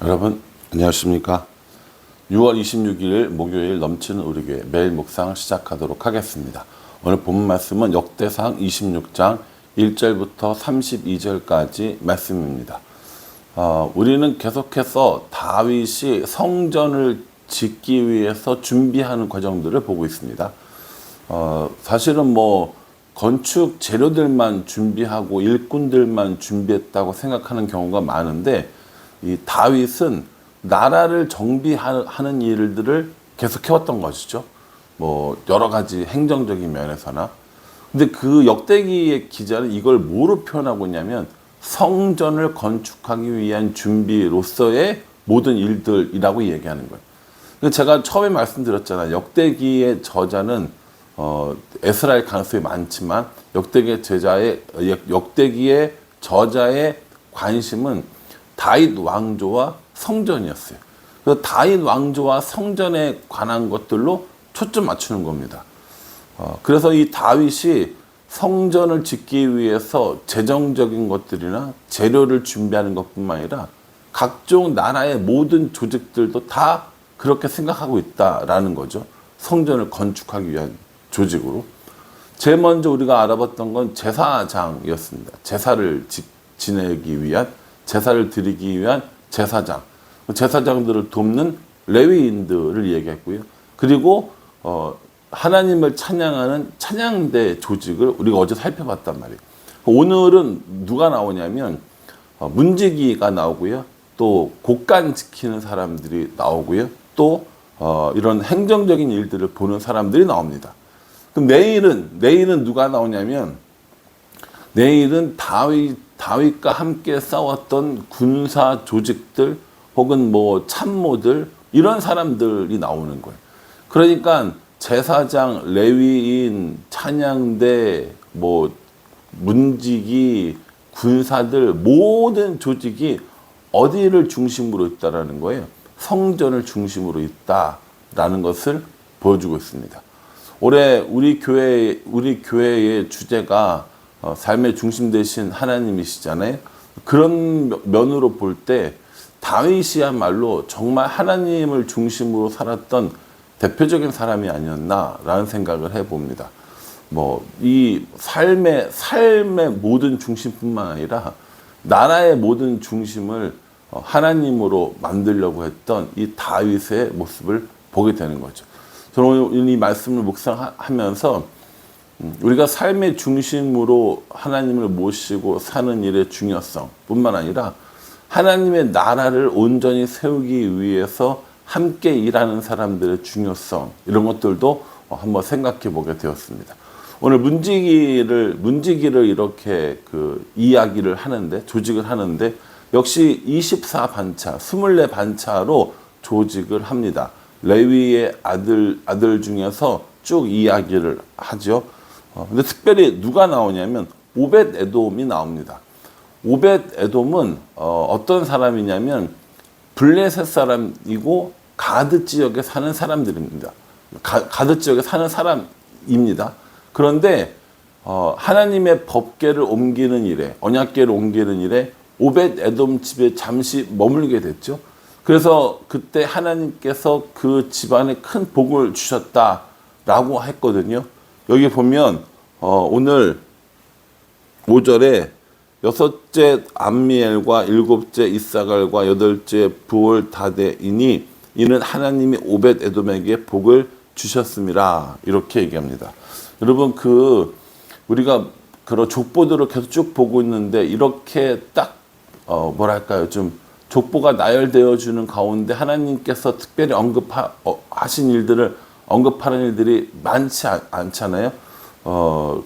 여러분 안녕하십니까? 6월 26일 목요일 넘치는 우리 교회 매일 묵상 시작하도록 하겠습니다. 오늘 본문 말씀은 역대상 26장 1절부터 32절까지 말씀입니다. 우리는 계속해서 다윗이 성전을 짓기 위해서 준비하는 과정들을 보고 있습니다. 사실은 건축 재료들만 준비하고 일꾼들만 준비했다고 생각하는 경우가 많은데, 이 다윗은 나라를 정비하는 일들을 계속 해왔던 것이죠. 여러 가지 행정적인 면에서나. 근데 그 역대기의 기자는 이걸 뭐로 표현하고 있냐면 성전을 건축하기 위한 준비로서의 모든 일들이라고 얘기하는 거예요. 제가 처음에 말씀드렸잖아요. 역대기의 저자는 에스라일 가능성이 많지만 역대기의 저자의 관심은 다윗 왕조와 성전이었어요. 그래서 다윗 왕조와 성전에 관한 것들로 초점 맞추는 겁니다. 그래서 이 다윗이 성전을 짓기 위해서 재정적인 것들이나 재료를 준비하는 것뿐만 아니라 각종 나라의 모든 조직들도 다 그렇게 생각하고 있다라는 거죠. 성전을 건축하기 위한 조직으로. 제일 먼저 우리가 알아봤던 건 제사장이었습니다. 제사를 드리기 위한 제사장. 제사장들을 돕는 레위인들을 얘기했고요. 그리고 하나님을 찬양하는 찬양대 조직을 우리가 어제 살펴봤단 말이에요. 오늘은 누가 나오냐면 문지기가 나오고요. 또 곡간 지키는 사람들이 나오고요. 또 이런 행정적인 일들을 보는 사람들이 나옵니다. 그럼 내일은 누가 나오냐면, 내일은 다윗과 함께 싸웠던 군사 조직들 혹은 참모들, 이런 사람들이 나오는 거예요. 그러니까 제사장, 레위인, 찬양대, 문지기, 군사들 모든 조직이 어디를 중심으로 있다라는 거예요? 성전을 중심으로 있다라는 것을 보여주고 있습니다. 올해 우리 교회의 주제가 삶의 중심 되신 하나님이시잖아요. 그런 면으로 볼 때 다윗이야말로 정말 하나님을 중심으로 살았던 대표적인 사람이 아니었나라는 생각을 해봅니다. 이 삶의 모든 중심뿐만 아니라 나라의 모든 중심을 하나님으로 만들려고 했던 이 다윗의 모습을 보게 되는 거죠. 저는 오늘 이 말씀을 묵상하면서 우리가 삶의 중심으로 하나님을 모시고 사는 일의 중요성 뿐만 아니라 하나님의 나라를 온전히 세우기 위해서 함께 일하는 사람들의 중요성, 이런 것들도 한번 생각해 보게 되었습니다. 오늘 문지기를 이렇게 이야기를 하는데, 조직을 하는데, 역시 24반차, 24반차로 조직을 합니다. 레위의 아들 중에서 쭉 이야기를 하죠. 근데 특별히 누가 나오냐면 오벳 에돔이 나옵니다. 오벳 에돔은 어떤 사람이냐면 블레셋 사람이고 가드 지역에 사는 사람들입니다. 가드 지역에 사는 사람입니다. 그런데 하나님의 법궤를 옮기는 일에, 언약궤를 옮기는 일에 오벳 에돔 집에 잠시 머물게 됐죠. 그래서 그때 하나님께서 그 집안에 큰 복을 주셨다라고 했거든요. 여기 보면 오늘 5절에 여섯째 암미엘과 일곱째 이사갈과 여덟째 부올다데이니 이는 하나님이 오벳 에돔에게 복을 주셨음이라, 이렇게 얘기합니다. 여러분, 우리가 그런 족보들을 계속 쭉 보고 있는데, 이렇게 딱 좀 족보가 나열되어 주는 가운데 하나님께서 특별히 하신 일들을 언급하는 일들이 많지 않잖아요.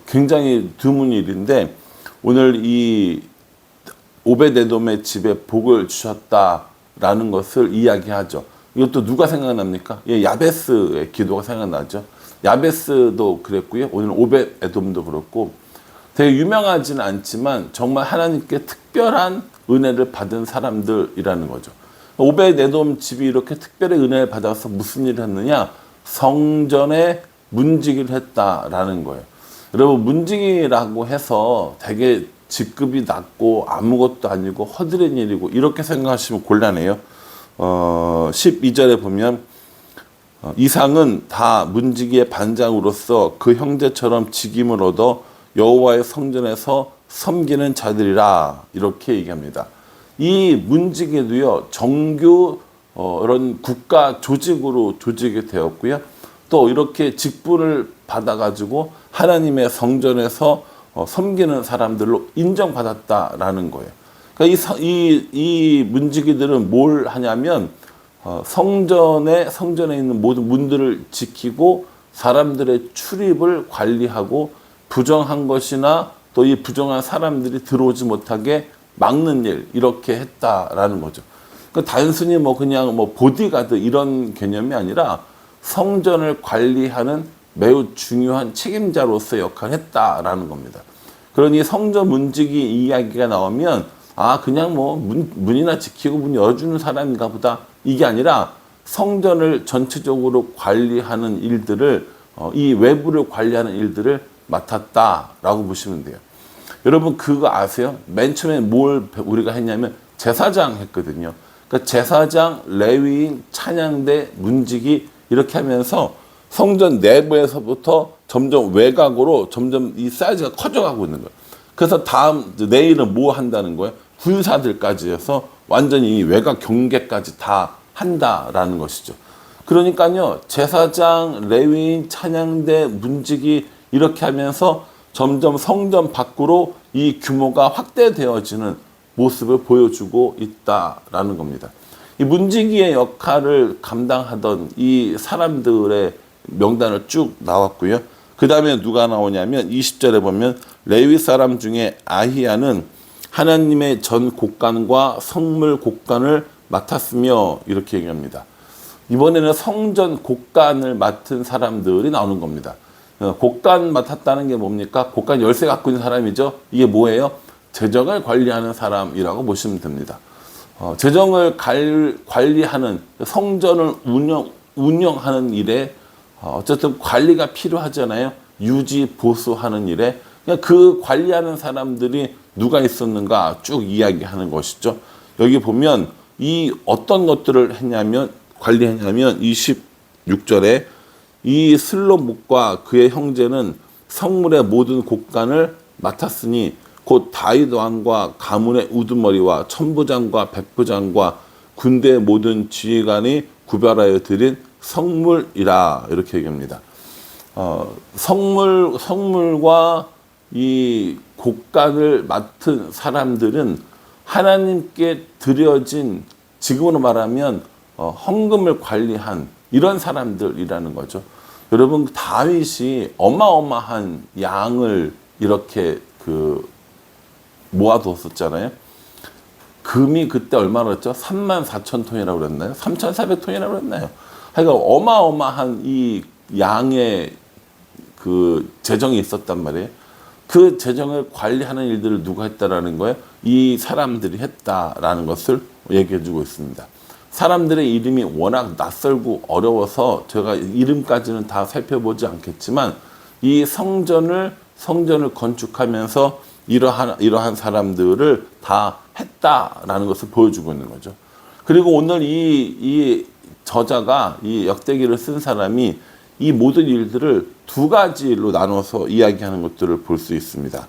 굉장히 드문 일인데, 오늘 이 오벳 에돔의 집에 복을 주셨다라는 것을 이야기하죠. 이것도 누가 생각납니까? 야베스의 기도가 생각나죠. 야베스도 그랬고요. 오늘 오벳 에돔도 그렇고, 되게 유명하지는 않지만 정말 하나님께 특별한 은혜를 받은 사람들이라는 거죠. 오벳 에돔 집이 이렇게 특별히 은혜를 받아서 무슨 일을 했느냐? 성전에 문지기를 했다라는 거예요. 여러분, 문지기라고 해서 되게 직급이 낮고 아무것도 아니고 허드렛 일이고 이렇게 생각하시면 곤란해요. 12절에 보면 이상은 다 문지기의 반장으로서 그 형제처럼 직임을 얻어 여호와의 성전에서 섬기는 자들이라 이렇게 얘기합니다. 이 문지기도요 정규 이런 국가 조직으로 조직이 되었고요. 또 이렇게 직분을 받아가지고 하나님의 성전에서 섬기는 사람들로 인정받았다라는 거예요. 그러니까 이 문지기들은 뭘 하냐면 성전에 있는 모든 문들을 지키고 사람들의 출입을 관리하고 부정한 것이나 또 이 부정한 사람들이 들어오지 못하게 막는 일 이렇게 했다라는 거죠. 그러니까 단순히 그냥 보디가드 이런 개념이 아니라 성전을 관리하는 매우 중요한 책임자로서의 역할을 했다라는 겁니다. 그러니 성전 문지기 이야기가 나오면 그냥 문이나 지키고 문 열어주는 사람인가 보다 이게 아니라 성전을 전체적으로 관리하는 일들을 이 외부를 관리하는 일들을 맡았다라고 보시면 돼요. 여러분 그거 아세요? 맨 처음에 뭘 우리가 했냐면 제사장 했거든요. 그러니까 제사장, 레위인, 찬양대, 문지기 이렇게 하면서 성전 내부에서부터 점점 외곽으로 점점 이 사이즈가 커져가고 있는 거예요. 그래서 내일은 뭐 한다는 거예요? 군사들까지 해서 완전히 이 외곽 경계까지 다 한다라는 것이죠. 그러니까요, 제사장, 레위인, 찬양대, 문지기 이렇게 하면서 점점 성전 밖으로 이 규모가 확대되어지는 모습을 보여주고 있다라는 겁니다. 이 문지기의 역할을 감당하던 이 사람들의 명단을 쭉 나왔고요. 그 다음에 누가 나오냐면 20절에 보면 레위 사람 중에 아히야는 하나님의 전 곡간과 성물 곡간을 맡았으며 이렇게 얘기합니다. 이번에는 성전 곡간을 맡은 사람들이 나오는 겁니다. 곡간 맡았다는 게 뭡니까? 곡간 열쇠 갖고 있는 사람이죠. 이게 뭐예요? 재정을 관리하는 사람이라고 보시면 됩니다. 재정을 관리하는 성전을 운영하는 일에 어쨌든 관리가 필요하잖아요. 유지 보수하는 일에 그 관리하는 사람들이 누가 있었는가 쭉 이야기하는 것이죠. 여기 보면 이 어떤 것들을 관리했냐면 26절에 이 슬로목과 그의 형제는 성물의 모든 곡간을 맡았으니 곧 다윗 왕과 가문의 우두머리와 천부장과 백부장과 군대의 모든 지휘관이 구별하여 드린 성물이라 이렇게 얘기합니다. 성물과 이 곡간을 맡은 사람들은 하나님께 드려진 지금으로 말하면 헌금을 관리한 이런 사람들이라는 거죠. 여러분 다윗이 어마어마한 양을 이렇게 모아뒀었잖아요. 금이 그때 얼마나 그랬죠? 34,000톤이라고 그랬나요? 3,400톤이라고 그랬나요? 하여간 어마어마한 이 양의 재정이 있었단 말이에요. 그 재정을 관리하는 일들을 누가 했다라는 거예요? 이 사람들이 했다라는 것을 얘기해 주고 있습니다. 사람들의 이름이 워낙 낯설고 어려워서 제가 이름까지는 다 살펴보지 않겠지만 이 성전을 건축하면서 이러한 사람들을 다 했다라는 것을 보여주고 있는 거죠. 그리고 오늘 이 저자가 이 역대기를 쓴 사람이 이 모든 일들을 두 가지로 나눠서 이야기하는 것들을 볼 수 있습니다.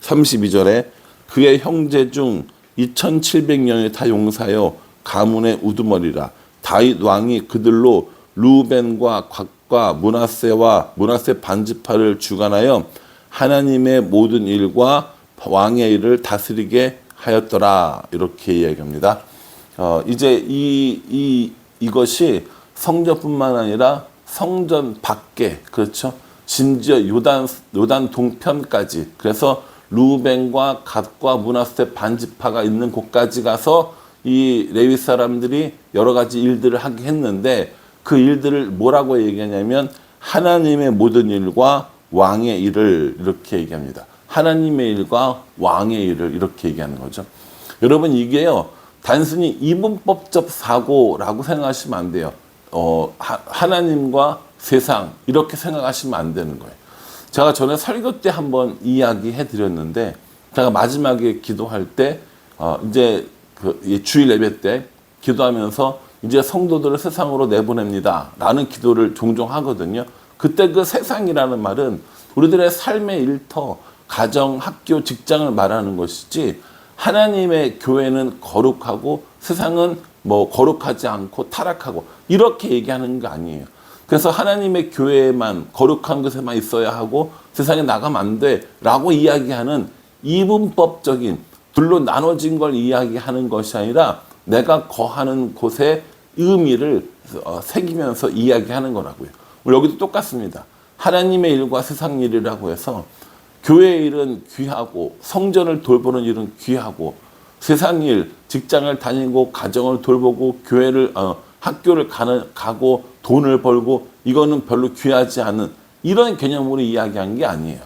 32절에 그의 형제 중 2700명이 다 용사여 가문의 우두머리라. 다윗 왕이 그들로 루벤과 갓과 므낫세 반지파를 주관하여 하나님의 모든 일과 왕의 일을 다스리게 하였더라. 이렇게 이야기합니다. 이제 이것이 성전뿐만 아니라 성전 밖에, 그렇죠? 심지어 요단 동편까지, 그래서 루벤과 갓과 므낫세 반지파가 있는 곳까지 가서 이 레위 사람들이 여러 가지 일들을 하게 했는데 그 일들을 뭐라고 얘기하냐면 하나님의 모든 일과 왕의 일을 이렇게 얘기합니다. 하나님의 일과 왕의 일을 이렇게 얘기하는 거죠. 여러분 이게요 단순히 이분법적 사고라고 생각하시면 안 돼요. 하나님과 세상 이렇게 생각하시면 안 되는 거예요. 제가 전에 설교 때 한번 이야기해 드렸는데 제가 마지막에 기도할 때 이제 이 주일 예배 때 기도하면서 이제 성도들을 세상으로 내보냅니다 라는 기도를 종종 하거든요. 그때 그 세상이라는 말은 우리들의 삶의 일터, 가정, 학교, 직장을 말하는 것이지, 하나님의 교회는 거룩하고 세상은 뭐 거룩하지 않고 타락하고 이렇게 얘기하는 거 아니에요. 그래서 하나님의 교회만 거룩한 곳에만 있어야 하고 세상에 나가면 안 돼라고 이야기하는 이분법적인 둘로 나눠진 걸 이야기하는 것이 아니라 내가 거하는 곳의 의미를 새기면서 이야기하는 거라고요. 여기도 똑같습니다. 하나님의 일과 세상 일이라고 해서 교회의 일은 귀하고 성전을 돌보는 일은 귀하고 세상 일, 직장을 다니고 가정을 돌보고 교회를 학교를 가고 돈을 벌고 이거는 별로 귀하지 않은 이런 개념으로 이야기한 게 아니에요.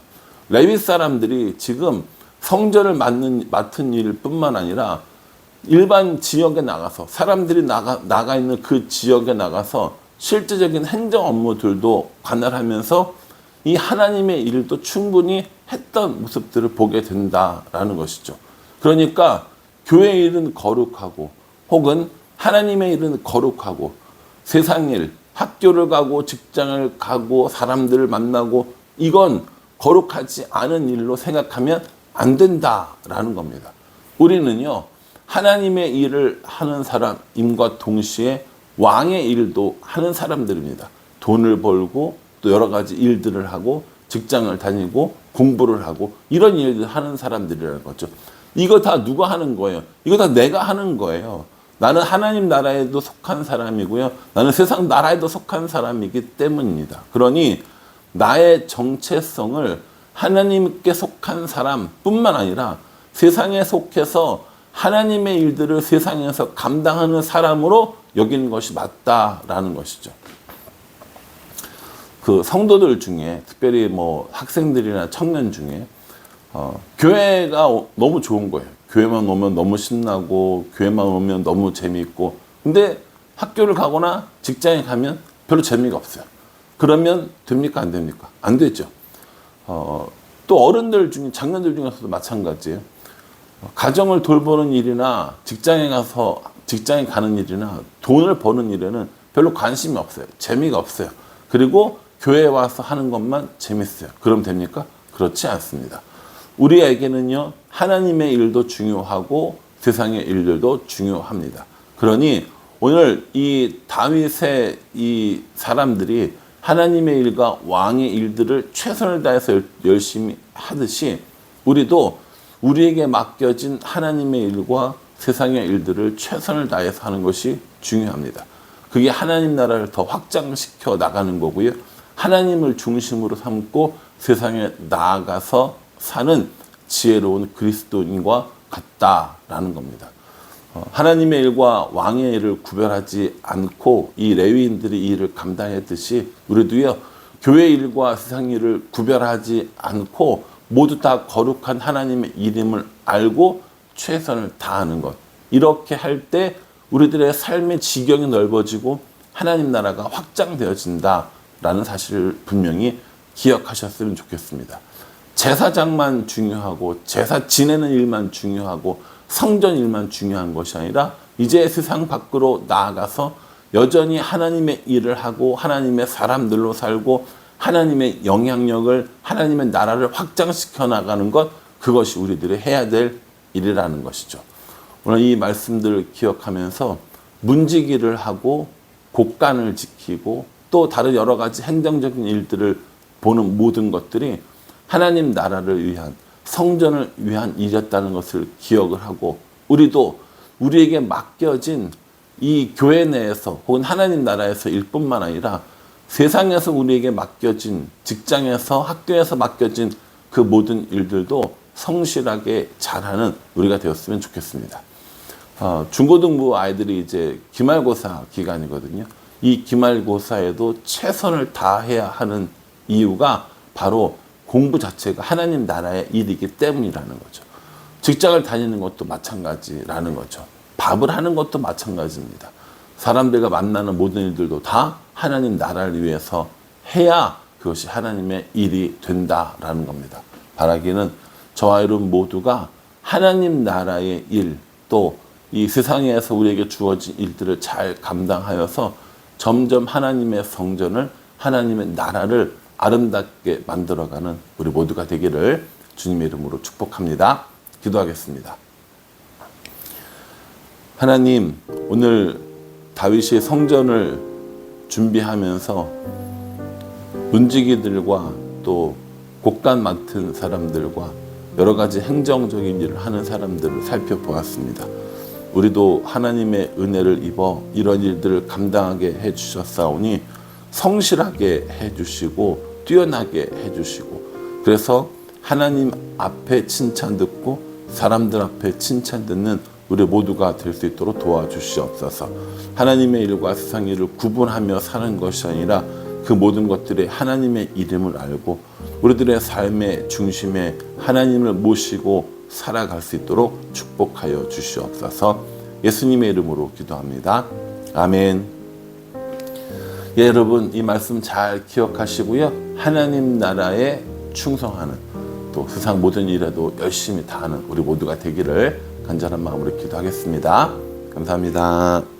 레위 사람들이 지금 성전을 맡은 일뿐만 아니라 일반 지역에 나가서 사람들이 나가 있는 그 지역에 나가서 실제적인 행정 업무들도 관할하면서 이 하나님의 일도 충분히 했던 모습들을 보게 된다라는 것이죠. 그러니까 교회의 일은 거룩하고 혹은 하나님의 일은 거룩하고 세상 일, 학교를 가고 직장을 가고 사람들을 만나고 이건 거룩하지 않은 일로 생각하면 안 된다라는 겁니다. 우리는요, 하나님의 일을 하는 사람임과 동시에 왕의 일도 하는 사람들입니다. 돈을 벌고 또 여러 가지 일들을 하고 직장을 다니고 공부를 하고 이런 일들을 하는 사람들이라는 거죠. 이거 다 누가 하는 거예요? 이거 다 내가 하는 거예요. 나는 하나님 나라에도 속한 사람이고요. 나는 세상 나라에도 속한 사람이기 때문입니다. 그러니 나의 정체성을 하나님께 속한 사람뿐만 아니라 세상에 속해서 하나님의 일들을 세상에서 감당하는 사람으로 여기는 것이 맞다라는 것이죠. 그 성도들 중에 특별히 뭐 학생들이나 청년 중에 교회가 너무 좋은 거예요. 교회만 오면 너무 신나고 교회만 오면 너무 재미있고 근데 학교를 가거나 직장에 가면 별로 재미가 없어요. 그러면 됩니까? 안 됩니까? 안 되죠. 또 어른들 중에 장년들 중에서도 마찬가지예요. 가정을 돌보는 일이나 직장에 가는 일이나 돈을 버는 일에는 별로 관심이 없어요. 재미가 없어요. 그리고 교회에 와서 하는 것만 재밌어요. 그럼 됩니까? 그렇지 않습니다. 우리에게는요, 하나님의 일도 중요하고 세상의 일들도 중요합니다. 그러니 오늘 이 다윗의 이 사람들이 하나님의 일과 왕의 일들을 최선을 다해서 열심히 하듯이 우리도 우리에게 맡겨진 하나님의 일과 세상의 일들을 최선을 다해서 하는 것이 중요합니다. 그게 하나님 나라를 더 확장시켜 나가는 거고요. 하나님을 중심으로 삼고 세상에 나아가서 사는 지혜로운 그리스도인과 같다라는 겁니다. 하나님의 일과 왕의 일을 구별하지 않고 이 레위인들이 이 일을 감당했듯이 우리도요, 교회 일과 세상 일을 구별하지 않고 모두 다 거룩한 하나님의 이름을 알고 최선을 다하는 것. 이렇게 할 때 우리들의 삶의 지경이 넓어지고 하나님 나라가 확장되어진다라는 사실을 분명히 기억하셨으면 좋겠습니다. 제사장만 중요하고 제사 지내는 일만 중요하고 성전 일만 중요한 것이 아니라 이제 세상 밖으로 나아가서 여전히 하나님의 일을 하고 하나님의 사람들로 살고 하나님의 영향력을 하나님의 나라를 확장시켜 나가는 것, 그것이 우리들이 해야 될 일이라는 것이죠. 오늘 이 말씀들을 기억하면서 문지기를 하고 곡간을 지키고 또 다른 여러 가지 행정적인 일들을 보는 모든 것들이 하나님 나라를 위한 성전을 위한 일이었다는 것을 기억을 하고 우리도 우리에게 맡겨진 이 교회 내에서 혹은 하나님 나라에서 일뿐만 아니라 세상에서 우리에게 맡겨진 직장에서 학교에서 맡겨진 그 모든 일들도 성실하게 잘하는 우리가 되었으면 좋겠습니다. 중고등부 아이들이 이제 기말고사 기간이거든요. 이 기말고사에도 최선을 다해야 하는 이유가 바로 공부 자체가 하나님 나라의 일이기 때문이라는 거죠. 직장을 다니는 것도 마찬가지라는 거죠. 밥을 하는 것도 마찬가지입니다. 사람들과 만나는 모든 일들도 다 하나님 나라를 위해서 해야 그것이 하나님의 일이 된다라는 겁니다. 바라기는 저와 여러분 모두가 하나님 나라의 일, 또 이 세상에서 우리에게 주어진 일들을 잘 감당하여서 점점 하나님의 성전을, 하나님의 나라를 아름답게 만들어가는 우리 모두가 되기를 주님의 이름으로 축복합니다. 기도하겠습니다. 하나님, 오늘 다윗이 성전을 준비하면서 문지기들과 또 곡간 맡은 사람들과 여러 가지 행정적인 일을 하는 사람들을 살펴보았습니다. 우리도 하나님의 은혜를 입어 이런 일들을 감당하게 해주셨사오니 성실하게 해주시고 뛰어나게 해주시고, 그래서 하나님 앞에 칭찬 듣고 사람들 앞에 칭찬 듣는 우리 모두가 될 수 있도록 도와주시옵소서. 하나님의 일과 세상 일을 구분하며 사는 것이 아니라 그 모든 것들에 하나님의 이름을 알고 우리들의 삶의 중심에 하나님을 모시고 살아갈 수 있도록 축복하여 주시옵소서. 예수님의 이름으로 기도합니다. 아멘. 예, 여러분, 이 말씀 잘 기억하시고요. 하나님 나라에 충성하는, 또 세상 모든 일에도 열심히 다하는 우리 모두가 되기를 간절한 마음으로 기도하겠습니다. 감사합니다.